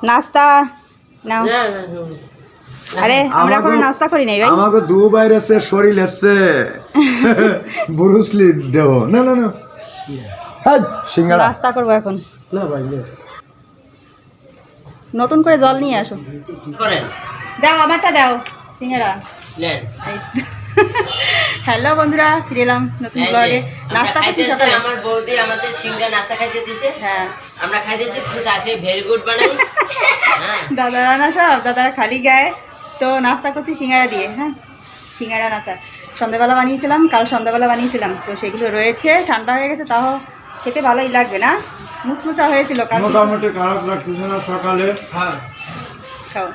নাস্তা নাও। আরে আমরা এখনো নাস্তা করি নাই ভাই। আমাকে দুবার এসে শরীর এসছে ব্রুসলি দেব না না না সিঙ্গাড়া নাস্তা করবো এখন। না ভাই না নতুন করে জল নিয়ে আসো। করেন দাও আমারটা দাও সিঙ্গারা। নেন। হ্যালো বন্ধুরা, ফিরে এলাম নতুন ব্লগে। নাস্তা করছি সকালে। আমার বৌদি আমাদের সিঙ্গারা নাস্তা খাইতে দিয়েছে। হ্যাঁ আমরা খাইতেছি খুব আছে ভেরি গুড বানাই। হ্যাঁ দাদারা না সব দাদারা খালি গায়ে তো নাস্তা করছি সিঙ্গারা দিয়ে। হ্যাঁ সিঙ্গারা নাস্তা সন্ধ্যাবেলা বানিয়েছিলাম, কাল সন্ধ্যাবেলা বানিয়েছিলাম, তো সেগুলো রয়েছে, ঠান্ডা হয়ে গেছে, তাও খেতে ভালোই লাগবে না, মুচমুচা হয়েছিল কাল। মোটামুটি খারাপ লাগতেছে না সকালে। হ্যাঁ খাও।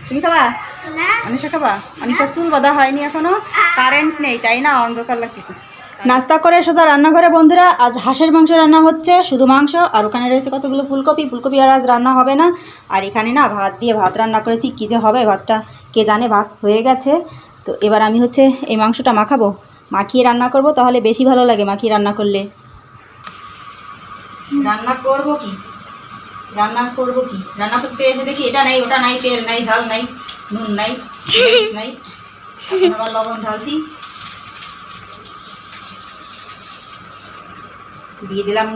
তুমি খাবা? অনিশা খাবা? অনিশা চুল বাঁধা হয়নি এখনো, কারেন্ট নেই তাই না, অন্ধকার লাগতেছে। নাস্তা করে সোজা রান্নাঘরে বন্ধুরা। আজ হাঁসের মাংস রান্না হচ্ছে, শুধু মাংস, আর ওখানে রয়েছে কতগুলো ফুলকপি। ফুলকপি আর আজ রান্না হবে না। আর এখানে না ভাত দিয়ে ভাত রান্না করেছি, কী যে হবে ভাতটা কে জানে। ভাত হয়ে গেছে, তো এবার আমি হচ্ছে এই মাংসটা মাখাবো, মাখিয়ে রান্না করব, তাহলে বেশি ভালো লাগে মাখিয়ে রান্না করলে। রান্না করব কি রান্না করতে এসে দেখি এটা নাই ওটা নাই, তেল নাই, ঝাল নাই, নুন নাই, মরিচ নাই, এখন আবার লবণ ঢালছি, দিয়ে দিলাম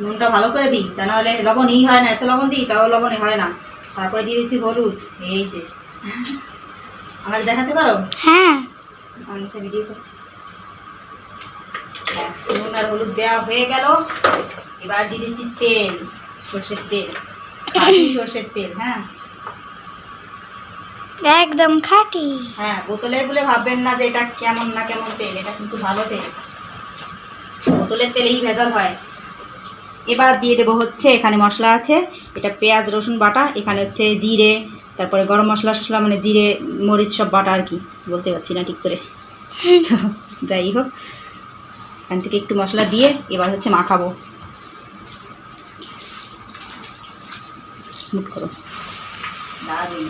নুনটা ভালো করে দিই, তা নাহলে লবণই হয় না। এত লবণ দিই তাও লবণই হয় না। তারপরে দিয়ে দিচ্ছি হলুদ। এই যে আমার দেখাতে পারো? হ্যাঁ আমি সে ভিডিও করছি। নুন আর হলুদ দেওয়া হয়ে গেল। এবার দিয়ে দিচ্ছি তেল, সর্ষের তেল, খাঁটি সর্ষের তেল। হ্যাঁ একদম খাঁটি। হ্যাঁ বোতলের বলে ভাববেন না যে এটা কেমন না কেমন তেল, এটা কিন্তু ভালো তেল, বোতলের তেলেই ভেজাল হয়। এবার দিয়ে দেবো হচ্ছে, এখানে মশলা আছে, এটা পেঁয়াজ রসুন বাটা, এখানে হচ্ছে জিরে, তারপরে গরম মশলা টশলা, মানে জিরে মরিচ সব বাটা আর কি, বলতে পারছি না ঠিক করে। তো যাই হোক, এখান থেকে একটু মশলা দিয়ে এবার হচ্ছে মাখাবো। মুট করো দারুণ।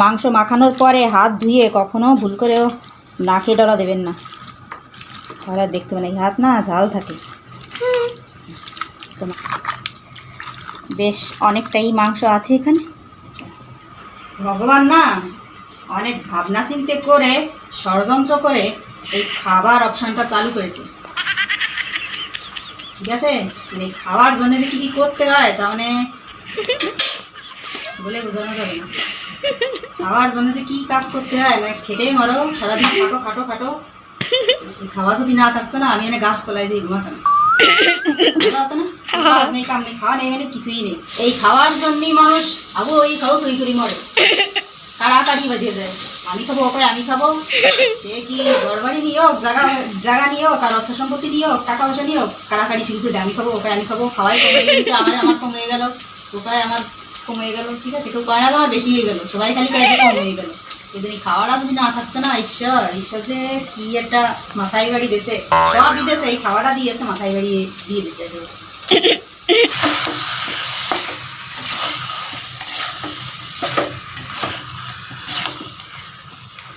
মাংস মাখানোর পরে হাত ধুয়ে কখনো ভুল করেও নাকে ডলা দেবেন না, তাহলে দেখতে পাবেন এই হাত না ঝাল থাকে। তো বেশ অনেকটাই মাংস আছে এখানে। ভগবান না অনেক ভাবনা চিন্তে করে ষড়যন্ত্র করে এই খাবার অপশানটা চালু করেছে, ঠিক আছে? মানে এই খাওয়ার জন্য যে কী কী করতে হয় তা মানে বলে বোঝানো যাবে না। খাওয়ার জন্য যে কী কাজ করতে হয়, মানে খেটেই মারো সারাদিন, খাটো খাটো খাটো। খাওয়া যদি না থাকতো না, আমি এনে গাছতলায় যাই ঘুমাতাম না। কাজ নেই কাম নেই, খাওয়া নেই মানে কিছুই নেই। এই খাওয়ার জন্যই মানুষ আবু এই খাও তুই করি মরে, তাড়াতাড়ি বাজিয়ে যায়। আমি খাবো ওকে আমি খাবো, সে কি ঘরবাড়ি নিয়ে হোক, জায়গা নিয়ে হোক, আর অর্থ সম্পত্তি নিয়ে হোক, টাকা পয়সা নিয়ে হোক, কাড়াকাড়ি শুরু করে আমি খাবো ওকে আমি খাবো। খাওয়াই কমে গেল, আমার কমে গেল, ওটাই আমার কমে গেল, ঠিক আছে? কেউ কয় না আমার বেশি হয়ে গেল, সবাই খালি কয়ে কম হয়ে গেল। কিন্তু এই খাওয়াটা যদি না থাকতো না, ঈশ্বর যে কি একটা মাথায় বাড়ি দিয়েছে, সব দিতেছে, এই খাওয়াটা দিয়েছে, মাথায় বাড়ি দিয়ে দিচ্ছে।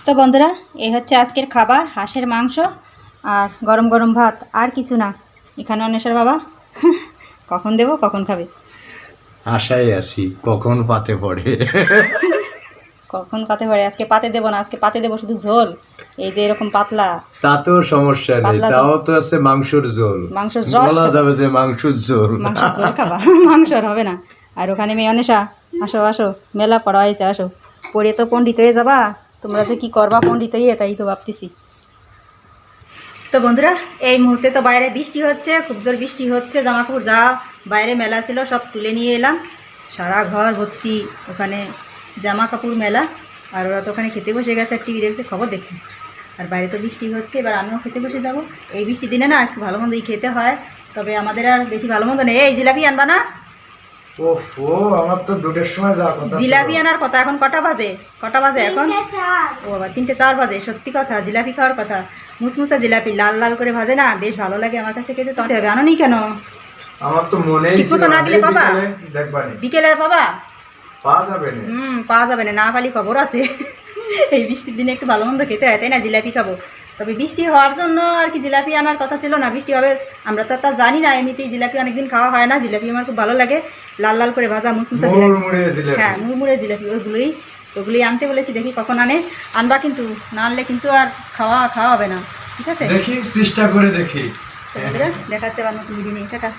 তো বন্ধুরা এই হচ্ছে আজকের খাবার, হাঁসের মাংস আর গরম গরম ভাত, আর কিছু না। এখানে অনেশ্বর বাবা কখন দেবো কখন খাবে, আশায় আছি কখন পাতে পড়ে। কখন পাতে পড়ে। আজকে পাতে দেবো না, আজকে পাতে দেবো শুধু ঝোল, এই যে এরকম পাতলা। তাতেও সমস্যা নেই, পাতলা তাও তো আছে মাংসের ঝোল, মাংসের রস বলা যাবে যে মাংসের ঝোল। মাংসের ঝোল খাবা, মাংসর হবে না। আর ওখানে মেয়ে অনেশা, আসো আসো, মেলা পড়া হয়েছে, আসো, পড়ে তো পণ্ডিত হয়ে যাবা। তোমরা যে কি করবা পণ্ডিত হয়ে, তাই তো ভাবতেছি। তো বন্ধুরা এই মুহূর্তে তো বাইরে বৃষ্টি হচ্ছে, খুব জোর বৃষ্টি হচ্ছে। জামা কাপড় যা বাইরে মেলা ছিল সব তুলে নিয়ে এলাম, সারা ঘর ভর্তি ওখানে জামা কাপড় মেলা। আর ওরা তো ওখানে খেতে বসে গেছে, টিভি দেখছে, খবর দেখছে। আর বাইরে তো বৃষ্টি হচ্ছে, এবার আমিও খেতে বসে যাব। এই বৃষ্টির দিনে না একটু ভালো মন্দই খেতে হয়, তবে আমাদের আর বেশি ভালো মন্দ নেই। এই জিলাপি আনবা না? ওফো আমার তো দুটোর সময় যাওয়ার কথা। জিলাপি আনার কথা, এখন কটা বাজে এখন? ও বাবা 3:04 বাজে। সত্যি কথা, জিলাপি খাওয়ার কথা, মুসমুসা জিলাপি লাল লাল করে ভাজে না, বেশ ভালো লাগে আমার কাছে খেতে। তোমার হবে আনো নি কেন? আমার তো মনেই ছিল না গেলে বাবা দেখবানি বিকেলে বাবা পাওয়া যাবে না। পাওয়া যাবে না, না পালি খবর আছে। এই বৃষ্টির দিনে একটু ভালো মন্দ খেতে হয় তাই না, জিলাপি খাবো। তো তবে বৃষ্টি হওয়ার জন্য আর কি জিলাপি আনার কথা ছিল না, বৃষ্টি হবে আমরা তো তা জানি না। এমনিতেই জিলাপি অনেকদিন খাওয়া হয় না, জিলাপি আমার খুব ভালো লাগে, লাল লাল করে ভাজা মুসমুসে জিলাপি। মুড়মুড়ে জিলাপি। হ্যাঁ মুড়মুড়ে জিলাপি, ওগুলোই আনতে বলেছি, দেখি কখন আনবা, কিন্তু না আনলে কিন্তু আর খাওয়া হবে না, ঠিক আছে? দেখি চেষ্টা করে দেখি। তো বন্ধুরা, দেখাচ্ছে আবার নতুন ভিডিও নিয়ে, টাটা।